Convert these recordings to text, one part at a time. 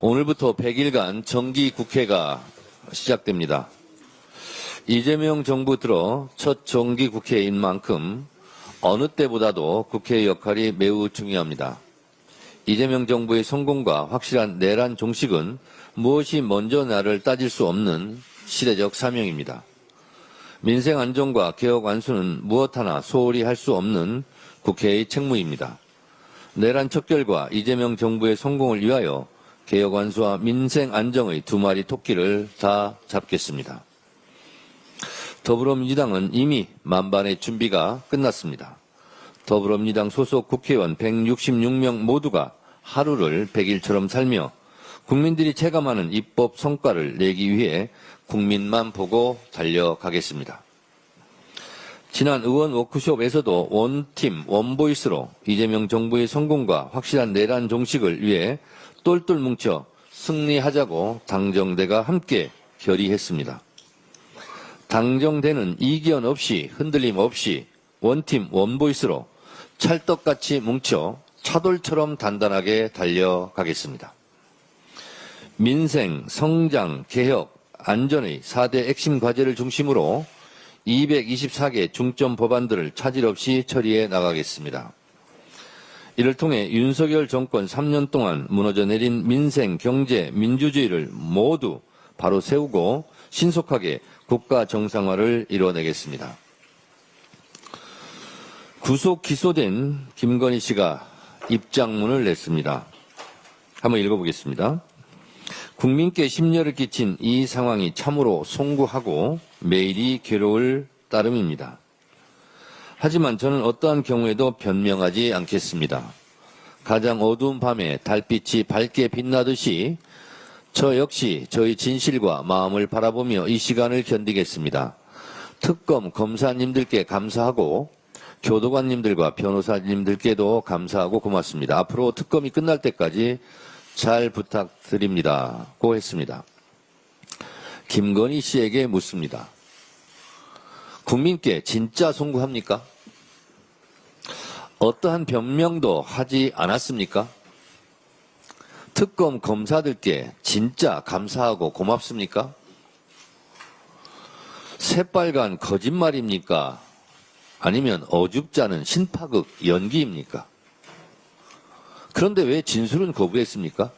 오늘부터 100일간 정기국회가 시작됩니다. 이재명 정부 들어 첫 정기국회인 만큼 어느 때보다도 국회의 역할이 매우 중요합니다. 이재명 정부의 성공과 확실한 내란 종식은 무엇이 먼저 나를 따질 수 없는 시대적 사명입니다. 민생 안정과 개혁 완수는 무엇 하나 소홀히 할 수 없는 국회의 책무입니다. 내란 척결과 이재명 정부의 성공을 위하여 개혁 완수와 민생 안정의 두 마리 토끼를 다 잡겠습니다. 더불어민주당은 이미 만반의 준비가 끝났습니다. 더불어민주당 소속 국회의원 166명 모두가 하루를 100일처럼 살며 국민들이 체감하는 입법 성과를 내기 위해 국민만 보고 달려가겠습니다. 지난 의원 워크숍에서도 원팀, 원보이스로 이재명 정부의 성공과 확실한 내란 종식을 위해 똘똘 뭉쳐 승리하자고 당정대가 함께 결의했습니다. 당정대는 이견 없이 흔들림 없이 원팀, 원보이스로 찰떡같이 뭉쳐 차돌처럼 단단하게 달려가겠습니다. 민생, 성장, 개혁, 안전의 4대 핵심 과제를 중심으로 224개 중점 법안들을 차질 없이 처리해 나가겠습니다. 이를 통해 윤석열 정권 3년 동안 무너져 내린 민생, 경제, 민주주의를 모두 바로 세우고 신속하게 국가 정상화를 이뤄내겠습니다. 구속 기소된 김건희 씨가 입장문을 냈습니다. 한번 읽어보겠습니다. 국민께 심려를 끼친 이 상황이 참으로 송구하고 매일이 괴로울 따름입니다. 하지만 저는 어떠한 경우에도 변명하지 않겠습니다. 가장 어두운 밤에 달빛이 밝게 빛나듯이 저 역시 저희 진실과 마음을 바라보며 이 시간을 견디겠습니다. 특검 검사님들께 감사하고 교도관님들과 변호사님들께도 감사하고 고맙습니다. 앞으로 특검이 끝날 때까지 잘 부탁드립니다. 고 했습니다. 김건희 씨에게 묻습니다. 국민께 진짜 송구합니까? 어떠한 변명도 하지 않았습니까? 특검 검사들께 진짜 감사하고 고맙습니까? 새빨간 거짓말입니까? 아니면 어줍지 않은 신파극 연기입니까? 그런데 왜 진술은 거부했습니까?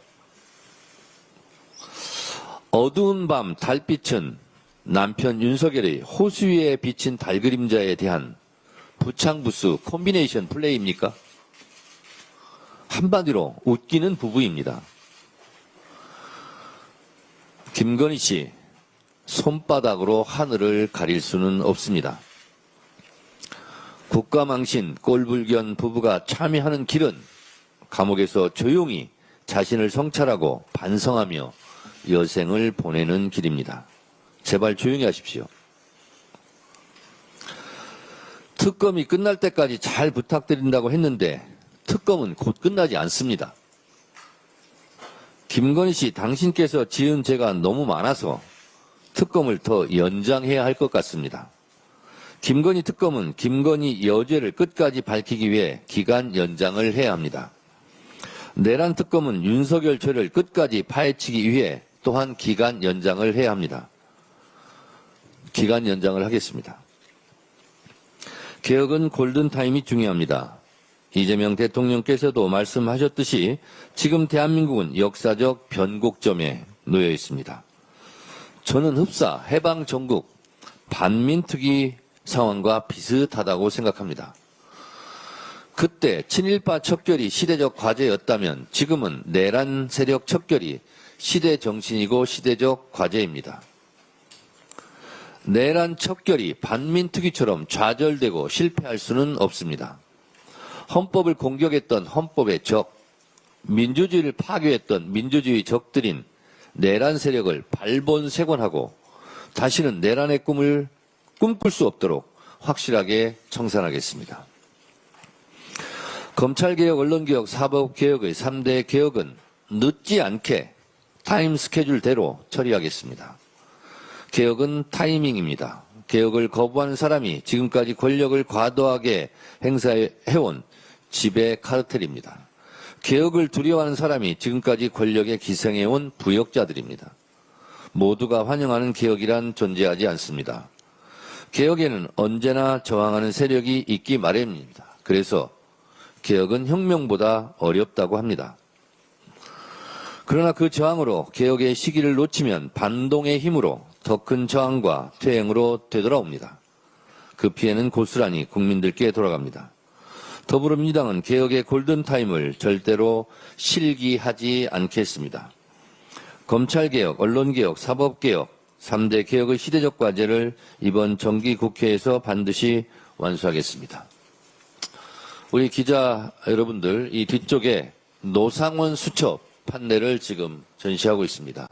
어두운 밤 달빛은 남편 윤석열의 호수 위에 비친 달그림자에 대한 부창부수 콤비네이션 플레이입니까? 한마디로 웃기는 부부입니다. 김건희 씨, 손바닥으로 하늘을 가릴 수는 없습니다. 국가망신 꼴불견 부부가 참여하는 길은 감옥에서 조용히 자신을 성찰하고 반성하며 여생을 보내는 길입니다. 제발 조용히 하십시오. 특검이 끝날 때까지 잘 부탁드린다고 했는데 특검은 곧 끝나지 않습니다. 김건희 씨, 당신께서 지은 죄가 너무 많아서 특검을 더 연장해야 할 것 같습니다. 김건희 특검은 김건희 여죄를 끝까지 밝히기 위해 기간 연장을 해야 합니다. 내란 특검은 윤석열 죄를 끝까지 파헤치기 위해 또한 기간 연장을 해야 합니다. 기간 연장을 하겠습니다. 개혁은 골든타임이 중요합니다. 이재명 대통령께서도 말씀하셨듯이 지금 대한민국은 역사적 변곡점에 놓여 있습니다. 저는 흡사, 해방 전국, 반민특위 상황과 비슷하다고 생각합니다. 그때 친일파 척결이 시대적 과제였다면 지금은 내란 세력 척결이 시대 정신이고 시대적 과제입니다. 내란 척결이 반민특위처럼 좌절되고 실패할 수는 없습니다. 헌법을 공격했던 헌법의 적, 민주주의를 파괴했던 민주주의 적들인 내란 세력을 발본색원하고 다시는 내란의 꿈을 꿈꿀 수 없도록 확실하게 청산하겠습니다. 검찰개혁, 언론개혁, 사법개혁의 3대 개혁은 늦지 않게 타임 스케줄대로 처리하겠습니다. 개혁은 타이밍입니다. 개혁을 거부하는 사람이 지금까지 권력을 과도하게 행사해온 지배 카르텔입니다. 개혁을 두려워하는 사람이 지금까지 권력에 기생해온 부역자들입니다. 모두가 환영하는 개혁이란 존재하지 않습니다. 개혁에는 언제나 저항하는 세력이 있기 마련입니다. 그래서 개혁은 혁명보다 어렵다고 합니다. 그러나 그 저항으로 개혁의 시기를 놓치면 반동의 힘으로 더 큰 저항과 퇴행으로 되돌아옵니다. 그 피해는 고스란히 국민들께 돌아갑니다. 더불어민주당은 개혁의 골든타임을 절대로 실기하지 않겠습니다. 검찰개혁, 언론개혁, 사법개혁, 3대 개혁의 시대적 과제를 이번 정기국회에서 반드시 완수하겠습니다. 우리 기자 여러분들, 이 뒤쪽에 노상원 수첩 판넬을 지금 전시하고 있습니다.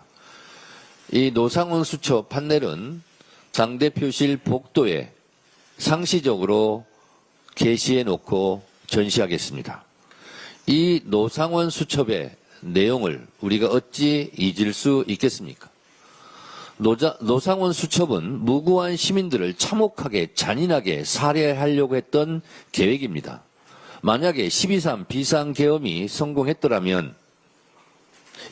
이 노상원 수첩 판넬은 당대표실 복도에 상시적으로 게시해 놓고 전시하겠습니다. 이 노상원 수첩의 내용을 우리가 어찌 잊을 수 있겠습니까? 노상원 수첩은 무고한 시민들을 참혹하게 잔인하게 살해하려고 했던 계획입니다. 만약에 12.3 비상계엄이 성공했더라면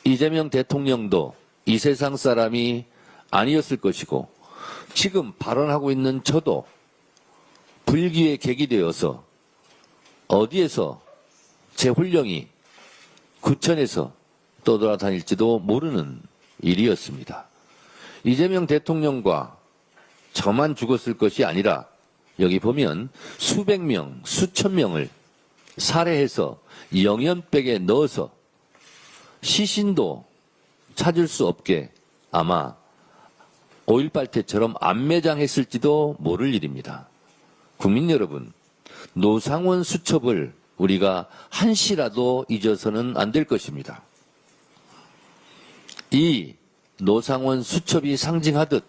이재명 대통령도 이 세상 사람이 아니었을 것이고 지금 발언하고 있는 저도 불기의 객이 되어서 어디에서 제 훈령이 구천에서 떠돌아다닐지도 모르는 일이었습니다. 이재명 대통령과 저만 죽었을 것이 아니라 여기 보면 수백 명, 수천 명을 살해해서 영연백에 넣어서 시신도 찾을 수 없게 아마 5.18 때처럼 안매장했을지도 모를 일입니다. 국민 여러분, 노상원 수첩을 우리가 한시라도 잊어서는 안 될 것입니다. 이 노상원 수첩이 상징하듯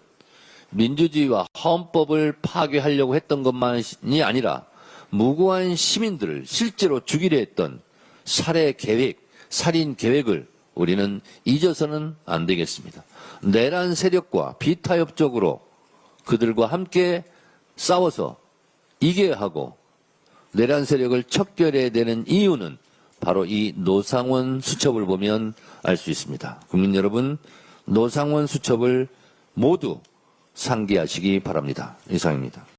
민주주의와 헌법을 파괴하려고 했던 것만이 아니라 무고한 시민들을 실제로 죽이려 했던 살해 계획, 살인 계획을 우리는 잊어서는 안 되겠습니다. 내란 세력과 비타협적으로 그들과 함께 싸워서 이겨야 하고 내란 세력을 척결해야 되는 이유는 바로 이 노상원 수첩을 보면 알 수 있습니다. 국민 여러분, 노상원 수첩을 모두 상기하시기 바랍니다. 이상입니다.